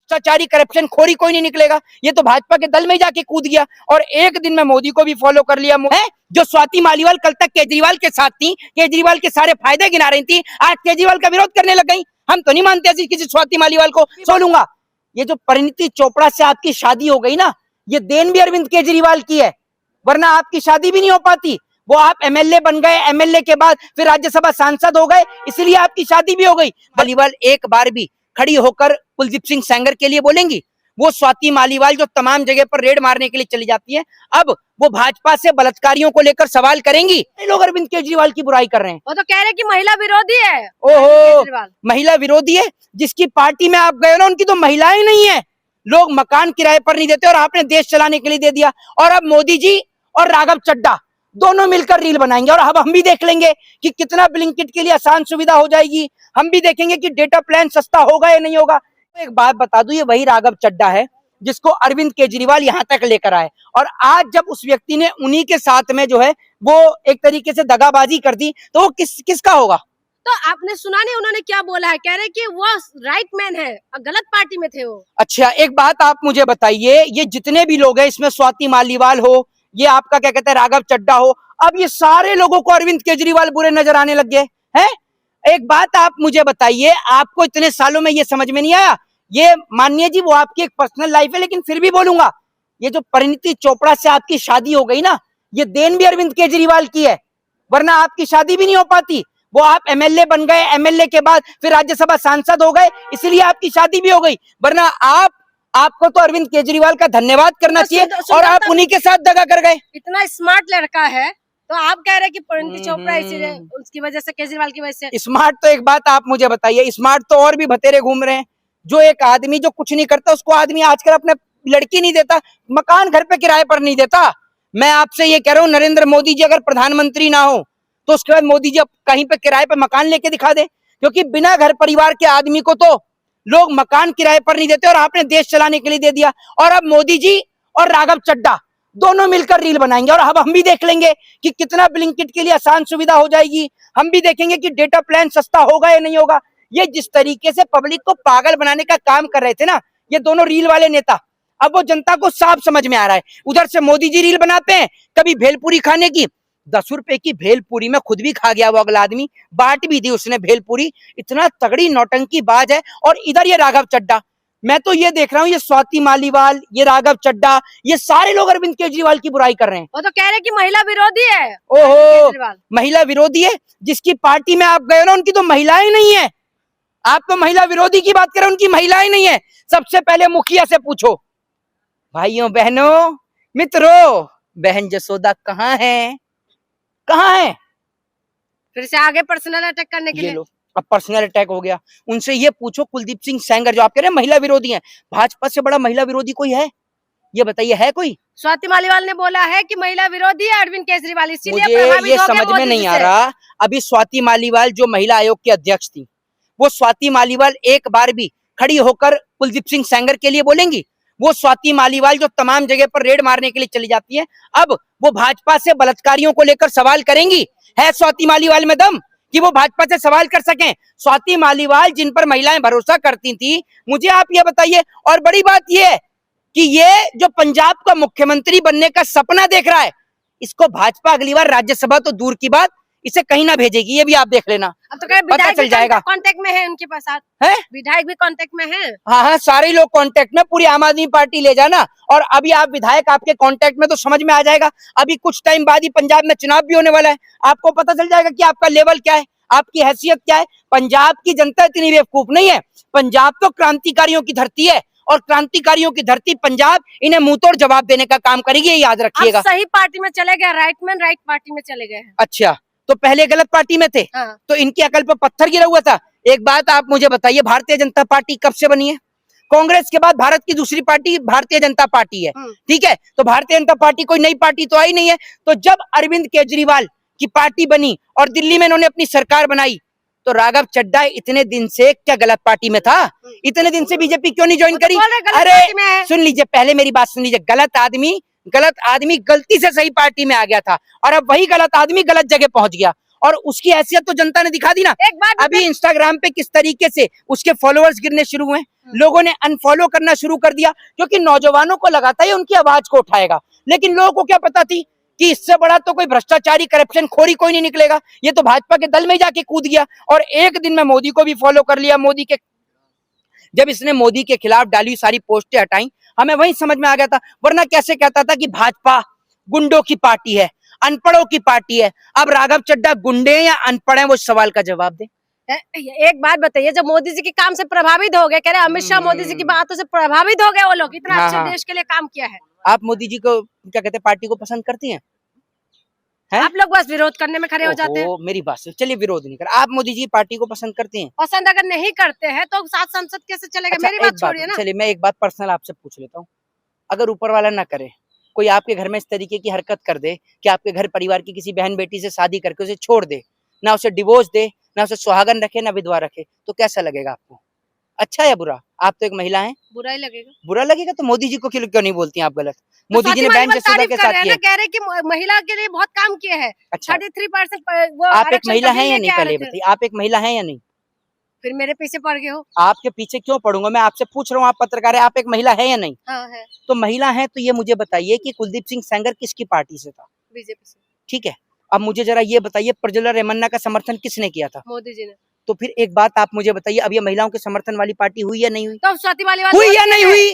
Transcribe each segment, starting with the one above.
भ्रष्टाचारी करप्शन खोरी कोई नहीं निकलेगा। ये तो भाजपा के दल में जाके कूद गया और एक दिन में मोदी को भी फॉलो कर लिया है। जो स्वाति मालीवाल कल तक केजरीवाल के साथ थी, केजरीवाल के सारे फायदे गिना रही थी, आज केजरीवाल का विरोध करने लग गई। हम तो नहीं मानते ऐसी किसी स्वाति मालीवाल को छोड़ूंगा। ये जो परिणीति चोपड़ा से आपकी शादी हो गई ना, ये देन भी अरविंद केजरीवाल की है, वरना आपकी शादी भी नहीं हो पाती। वो आप एमएलए बन गए, एमएलए के बाद फिर राज्यसभा सांसद हो गए, इसलिए आपकी शादी भी हो गई। मालीवाल एक बार भी खड़ी होकर कुलदीप सिंह सेंगर के लिए बोलेंगी? वो स्वाति मालीवाल जो तमाम जगह पर रेड मारने के लिए चली जाती है, अब वो भाजपा से बलात्कारियों को लेकर सवाल करेंगी? लोग अरविंद केजरीवाल की बुराई कर रहे हैं। वो तो कह रहे हैं कि महिला विरोधी है। ओहो, महिला विरोधी है? जिसकी पार्टी में आप गए ना, उनकी तो महिलाएं नहीं है। लोग मकान किराए पर नहीं देते और आपने देश चलाने के लिए दे दिया। और अब मोदी जी और राघव चड्ढा दोनों मिलकर रील बनाएंगे और अब हम भी देख लेंगे कि कितना ब्लिंकिट के लिए आसान सुविधा हो जाएगी। हम भी देखेंगे कि डेटा प्लान सस्ता होगा या नहीं होगा। तो एक बात बता दूं, ये वही राघव चड्ढा है जिसको अरविंद केजरीवाल यहाँ तक लेकर आए, और आज जब उस व्यक्ति ने उन्हीं के साथ में जो है वो एक तरीके से दगाबाजी कर दी, तो वो किसका होगा? तो आपने सुना नहीं उन्होंने क्या बोला है? कह रहे कि वो राइट मैन है, गलत पार्टी में थे वो। अच्छा, एक बात आप मुझे बताइए, ये जितने भी लोग हैं, इसमें स्वाति मालीवाल हो, ये आपका क्या कहते हैं राघव चड्ढा हो, अब ये सारे लोगों को अरविंद केजरीवाल बुरे नजर आने लग गए हैं। एक बात आप मुझे बताइए, आपको इतने सालों में ये समझ में नहीं आया? ये मानिए जी वो आपकी एक पर्सनल लाइफ है, लेकिन फिर भी बोलूंगा, ये जो परिणीति चोपड़ा से आपकी शादी हो गई ना, ये देन भी अरविंद केजरीवाल की है, वरना आपकी शादी भी नहीं हो पाती। वो आप एमएलए बन गए, एमएलए के बाद फिर राज्यसभा सांसद हो गए, इसलिए आपकी शादी भी हो गई, वरना आपको तो अरविंद केजरीवाल का धन्यवाद करना चाहिए और आप उन्हीं के साथ दगा कर गए। इतना स्मार्ट लड़का है तो आप कह रहे हैं कि परिणीति चोपड़ा इसीलिए उसकी वजह से, केजरीवाल की वजह से। स्मार्ट तो एक बात आप मुझे बताइए, स्मार्ट तो और भी बतेरे घूम रहे हैं। जो एक आदमी जो कुछ नहीं करता, उसको आदमी आजकल अपने लड़की नहीं देता, मकान घर पे किराए पर नहीं देता। मैं आपसे ये कह रहा हूँ, नरेंद्र मोदी जी अगर प्रधानमंत्री ना हो तो उसके बाद मोदी जी कहीं पे किराए पर मकान लेके दिखा दे, क्योंकि बिना घर परिवार के आदमी को तो लोग मकान किराए पर नहीं देते और आपने देश चलाने के लिए दे दिया। और अब मोदी जी और राघव चड्ढा दोनों मिलकर रील बनाएंगे और अब हम भी देख लेंगे कि कितना ब्लिंकिट के लिए आसान सुविधा हो जाएगी। हम भी देखेंगे कि डेटा प्लान सस्ता होगा या नहीं होगा। ये जिस तरीके से पब्लिक को पागल बनाने का काम कर रहे थे ना, ये दोनों रील वाले नेता, अब वो जनता को साफ समझ में आ रहा है। उधर से मोदी जी रील बनाते हैं, कभी भेलपूरी खाने की, 10 रुपए की भेलपूरी में खुद भी खा गया वो अगला आदमी, बांट भी दी उसने भेलपूरी, इतना तगड़ी नौटंकी बाज है। और इधर ये राघव चड्ढा, मैं तो ये देख रहा हूँ, ये स्वाति मालीवाल, ये राघव चड्ढा, ये सारे लोग अरविंद केजरीवाल की बुराई कर रहे हैं। वो तो कह रहे हैं कि महिला विरोधी है। ओहो, महिला विरोधी है? जिसकी पार्टी में आप गए ना, उनकी तो महिलाएं नहीं है। आप तो महिला विरोधी की बात करें, उनकी महिलाएं नहीं है। सबसे पहले मुखिया से पूछो, भाइयों बहनों मित्रों, बहन जसोदा कहाँ है? कहाँ है? फिर से आगे पर्सनल अटैक करने के लिए। अब पर्सनल अटैक हो गया। उनसे ये पूछो, कुलदीप सिंह सेंगर जो आप कह रहे हैं महिला विरोधी हैं, भाजपा से बड़ा महिला विरोधी कोई है? ये बताइए, है कोई? स्वाति मालीवाल ने बोला है कि महिला विरोधी है अरविंद केजरीवाल, इसीलिए मुझे ये समझ में नहीं आ रहा। अभी स्वाति मालीवाल जो महिला आयोग की अध्यक्ष थी, वो स्वाति मालीवाल एक बार भी खड़ी होकर कुलदीप सिंह सेंगर के लिए बोलेंगी? वो स्वाति मालीवाल जो तमाम जगह पर रेड मारने के लिए चली जाती है, अब वो भाजपा से बलात्कारियों को लेकर सवाल करेंगी? है स्वाति मालीवाल में दम कि वो भाजपा से सवाल कर सकें? स्वाति मालीवाल जिन पर महिलाएं भरोसा करती थी, मुझे आप ये बताइए। और बड़ी बात ये है कि ये जो पंजाब का मुख्यमंत्री बनने का सपना देख रहा है, इसको भाजपा अगली बार राज्यसभा तो दूर की बात, इसे कहीं ना भेजेगी, ये भी आप देख लेना। अब तो पता चल जाएगा। कांटेक्ट में है उनके पास, है विधायक भी कांटेक्ट में है। हाँ, सारे लोग कांटेक्ट में, पूरी आम आदमी पार्टी ले जाना। और अभी आप विधायक आपके कांटेक्ट में, तो समझ में आ जाएगा। अभी कुछ टाइम बाद ही पंजाब में चुनाव भी होने वाला है, आपको पता चल जाएगा कि आपका लेवल क्या है, आपकी हैसियत क्या है। पंजाब की जनता इतनी बेवकूफ नहीं है। पंजाब तो क्रांतिकारियों की धरती है और क्रांतिकारियों की धरती पंजाब इन्हें मुंह तोड़ जवाब देने का काम करेगी, ये याद रखिएगा। सही पार्टी में चले गए, राइट पार्टी में चले गए। अच्छा, तो पहले गलत पार्टी में थे। हाँ। तो इनकी अकल पर पत्थर गिरा हुआ था। एक बात आप मुझे बताइए, भारतीय जनता पार्टी कब से बनी है? कांग्रेस के बाद भारत की दूसरी पार्टी भारतीय जनता पार्टी है, ठीक है? तो भारतीय जनता पार्टी कोई नई पार्टी तो आई नहीं है। तो जब अरविंद केजरीवाल की पार्टी बनी और दिल्ली में इन्होंने अपनी सरकार बनाई, तो राघव चड्ढा इतने दिन से क्या गलत पार्टी में था? इतने दिन से बीजेपी क्यों नहीं ज्वाइन करी? अरे सुन लीजिए, पहले मेरी बात सुन लीजिए। गलत आदमी गलती से सही पार्टी में आ गया था और अब वही गलत आदमी गलत जगह पहुंच गया। और उसकी हैसियत तो जनता ने दिखा दी ना। एक बात अभी इंस्टाग्राम पे किस तरीके से उसके फॉलोअर्स गिरने शुरू हुए, लोगों ने अनफॉलो करना शुरू कर दिया, क्योंकि नौजवानों को लगा था ये उनकी आवाज को उठाएगा। लेकिन लोगों को क्या पता थी कि इससे बड़ा तो कोई भ्रष्टाचारी करप्शन खोरी कोई नहीं निकलेगा। ये तो भाजपा के दल में जाके कूद गया और एक दिन में मोदी को भी फॉलो कर लिया। मोदी के जब इसने मोदी के खिलाफ डाली सारी पोस्टें हटाई, हमें वही समझ में आ गया था। वरना कैसे कहता था कि भाजपा गुंडों की पार्टी है, अनपढ़ों की पार्टी है। अब राघव चड्ढा गुंडे या अनपढ़ हैं, वो सवाल का जवाब दे। एक बात बताइए, जब मोदी जी के काम से प्रभावित हो गए, कह रहे अमित शाह मोदी जी की बातों से प्रभावित हो गए, वो लोग इतना अच्छे देश के लिए काम किया है। आप मोदी जी को क्या कहते हैं, पार्टी को पसंद करती हैं? आप लोग बस विरोध करने में खड़े हो जाते हैं। मेरी बात से चलिए, विरोध नहीं कर। आप मोदी जी पार्टी को पसंद करती हैं? पसंद अगर नहीं करते हैं तो साथ संसद कैसे चलेगा? अच्छा, मेरी बात छोड़िए ना। चलिए मैं एक बात पर्सनल आपसे पूछ लेता हूँ। अगर ऊपर वाला ना करे, कोई आपके घर में इस तरीके की हरकत कर दे कि आपके घर परिवार की किसी बहन बेटी से शादी करके उसे छोड़ दे, ना उसे डिवोर्स दे, ना उसे सुहागन रखे, ना विधवा रखे, तो कैसा लगेगा आपको? अच्छा या बुरा? आप तो एक महिला हैं। बुरा ही लगेगा। बुरा लगेगा तो मोदी जी को क्यों नहीं बोलती आप गलत? मोदी जी ने बहन जसोदा के साथ किया, कह रहे कि महिला के लिए बहुत काम किए हैं। अच्छा 33% आप एक महिला हैं या नहीं, पहले बताइए, आप एक महिला हैं या नहीं? फिर मेरे पीछे पड़ गए हो। आपके पीछे क्यों पड़ूंगा? मैं आपसे पूछ रहा हूँ, आप पत्रकार है, आप एक महिला है या नहीं? हाँ है। तो महिला है तो ये मुझे बताइए कि कुलदीप सिंह सेंगर किसकी पार्टी से था? बीजेपी से। ठीक है, अब मुझे जरा ये बताइए, प्रज्वला रेमन्ना का समर्थन किसने किया था? मोदी जी ने। तो फिर एक बात आप मुझे बताइए, अब ये महिलाओं के समर्थन वाली पार्टी हुई या नहीं हुई? तो स्वाति मालीवाल हुई या नहीं हुई?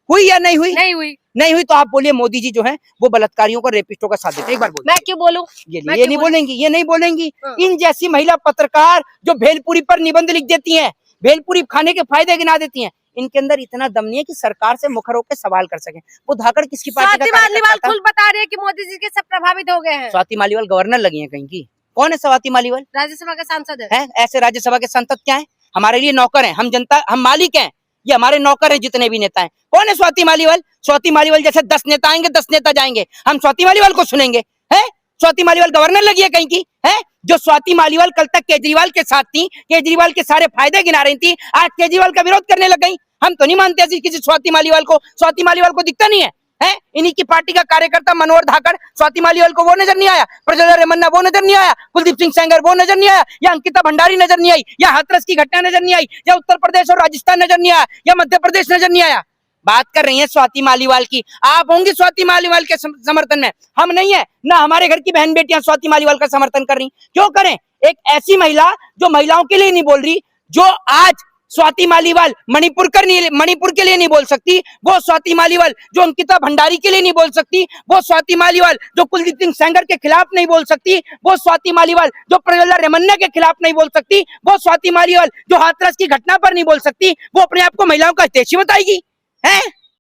हुई या नहीं हुई? नहीं हुई। नहीं हुई तो आप बोलिए मोदी जी जो है वो बलात्कारियों को, रेपिस्टों का साथ देते हैं। एक बार बोलिए। मैं क्यों बोलूं? ये नहीं बोलेंगी, ये नहीं बोलेंगी। हाँ। इन जैसी महिला पत्रकार जो भेलपुरी पर निबंध लिख देती हैं, भेलपुरी खाने के फायदे गिना देती हैं, इनके अंदर इतना दम नहीं है कि सरकार से मुखर होकर सवाल कर सके। वो धाकड़ किसकी पार्टी का मालीवाल खुद बता रही है कि मोदी जी के सब प्रभावित हो गए हैं। स्वाति मालीवाल गवर्नर लगी है कहीं की? कौन है स्वाति मालीवाल? राज्यसभा के सांसद है। ऐसे राज्यसभा के सांसद क्या है? हमारे लिए नौकर हैं, हम जनता, हम मालिक हैं, ये हमारे नौकर हैं जितने भी नेता हैं। कौन है स्वाति मालीवाल? स्वाति मालीवाल जैसे 10 नेता आएंगे, 10 नेता जाएंगे, हम स्वाति मालीवाल को सुनेंगे? है स्वाति मालीवाल गवर्नर लगी है कहीं की? है जो स्वाति मालीवाल कल तक केजरीवाल के साथ थी, केजरीवाल के सारे फायदे गिना रही थी, आज केजरीवाल का विरोध करने लग गई। हम तो नहीं मानते ऐसी किसी स्वाति मालीवाल को। स्वाति मालीवाल को दिखता नहीं है? है इन्हीं की पार्टी का कार्यकर्ता मनोहर धाकड़, स्वाति मालीवाल को वो नजर नहीं आया? प्रज्वला रेमन्ना वो नजर नहीं आया? कुलदीप सिंह सेंगर वो नजर नहीं आया? या अंकिता भंडारी नजर नहीं आई? या हाथरस की घटना नजर नहीं आई? या उत्तर प्रदेश और राजस्थान नजर नहीं आया? या मध्य प्रदेश नजर नहीं आया? बात कर रही है स्वाति मालीवाल की। आप होंगी स्वाति मालीवाल के समर्थन में, हम नहीं है। ना हमारे घर की बहन बेटियां स्वाति मालीवाल का समर्थन कर रही। क्यों करें? एक ऐसी महिला जो महिलाओं के लिए नहीं बोल रही, जो आज स्वाति मालीवाल मणिपुर के लिए नहीं बोल सकती, वो स्वाति मालीवाल जो अंकिता भंडारी के लिए नहीं बोल सकती, वो स्वाति मालीवाल जो कुलदीप सिंह सेंगर के खिलाफ नहीं बोल सकती, वो स्वाति मालीवाल जो प्रज्वला रेमन्ना के खिलाफ नहीं बोल सकती, वो स्वाति मालीवाल जो हाथरस की घटना पर नहीं बोल सकती, वो अपने आप को महिलाओं का हितैषी बताएगी? है